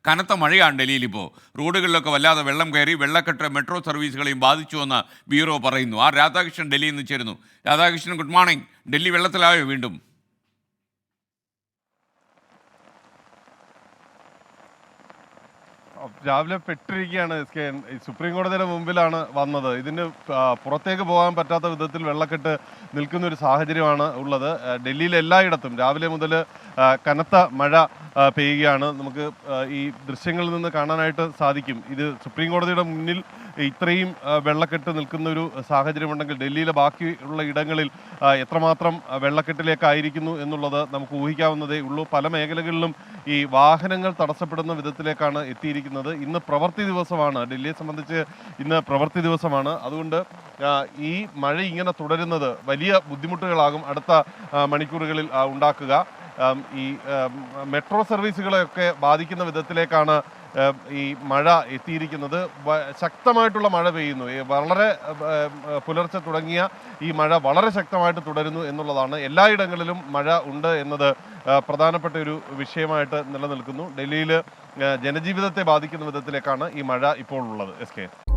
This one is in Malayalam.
കനത്ത മഴയാണ് ഡൽഹിയിൽ ഇപ്പോൾ. റോഡുകളിലൊക്കെ വല്ലാതെ വെള്ളം കയറി വെള്ളക്കെട്ട് മെട്രോ സർവീസുകളെയും ബാധിച്ചുവെന്ന് ബ്യൂറോ പറയുന്നു. ആർ രാധാകൃഷ്ണൻ ഡൽഹിയിൽ നിന്ന് ചേരുന്നു. Radhakrishnan, good morning. ഡൽഹി വെള്ളത്തിലായോ വീണ്ടും? രാവിലെ പെട്ടിരിക്കുകയാണ്. സുപ്രീം കോടതിയുടെ മുമ്പിലാണ് വന്നത്. ഇതിന് പുറത്തേക്ക് പോകാൻ പറ്റാത്ത വിധത്തിൽ വെള്ളക്കെട്ട് നിൽക്കുന്ന ഒരു സാഹചര്യമാണ് ഉള്ളത്. ഡൽഹിയിൽ എല്ലായിടത്തും രാവിലെ മുതൽ കനത്ത മഴ പെയ്യുകയാണ്. നമുക്ക് ഈ ദൃശ്യങ്ങളിൽ നിന്ന് കാണാനായിട്ട് സാധിക്കും. ഇത് സുപ്രീം കോടതിയുടെ മുന്നിൽ ഇത്രയും വെള്ളക്കെട്ട് നിൽക്കുന്ന ഒരു സാഹചര്യമുണ്ടെങ്കിൽ ഡൽഹിയിലെ ബാക്കിയുള്ള ഇടങ്ങളിൽ എത്രമാത്രം വെള്ളക്കെട്ടിലേക്കായിരിക്കുന്നു എന്നുള്ളത് നമുക്ക് ഊഹിക്കാവുന്നതേ ഉള്ളൂ. പല മേഖലകളിലും ഈ വാഹനങ്ങൾ തടസ്സപ്പെടുന്ന വിധത്തിലേക്കാണ് എത്തിയിരിക്കുന്നത്. ഇന്ന് പ്രവൃത്തി ദിവസമാണ്. ഡൽഹിയെ സംബന്ധിച്ച് ഇന്ന് പ്രവൃത്തി ദിവസമാണ്. അതുകൊണ്ട് ഈ മഴ ഇങ്ങനെ തുടരുന്നത് വലിയ ബുദ്ധിമുട്ടുകളാകും അടുത്ത മണിക്കൂറുകളിൽ ഉണ്ടാക്കുക. ഈ മെട്രോ സർവീസുകളെയൊക്കെ ബാധിക്കുന്ന വിധത്തിലേക്കാണ് ഈ മഴ എത്തിയിരിക്കുന്നത്. ശക്തമായിട്ടുള്ള മഴ പെയ്യുന്നു. വളരെ പുലർച്ചെ തുടങ്ങിയ ഈ മഴ വളരെ ശക്തമായിട്ട് തുടരുന്നു എന്നുള്ളതാണ്. എല്ലായിടങ്ങളിലും മഴ ഉണ്ട് എന്നത് പ്രധാനപ്പെട്ട ഒരു വിഷയമായിട്ട് നിലനിൽക്കുന്നു. ഡൽഹിയിൽ ജനജീവിതത്തെ ബാധിക്കുന്ന വിധത്തിലേക്കാണ് ഈ മഴ ഇപ്പോൾ ഉള്ളത്. SK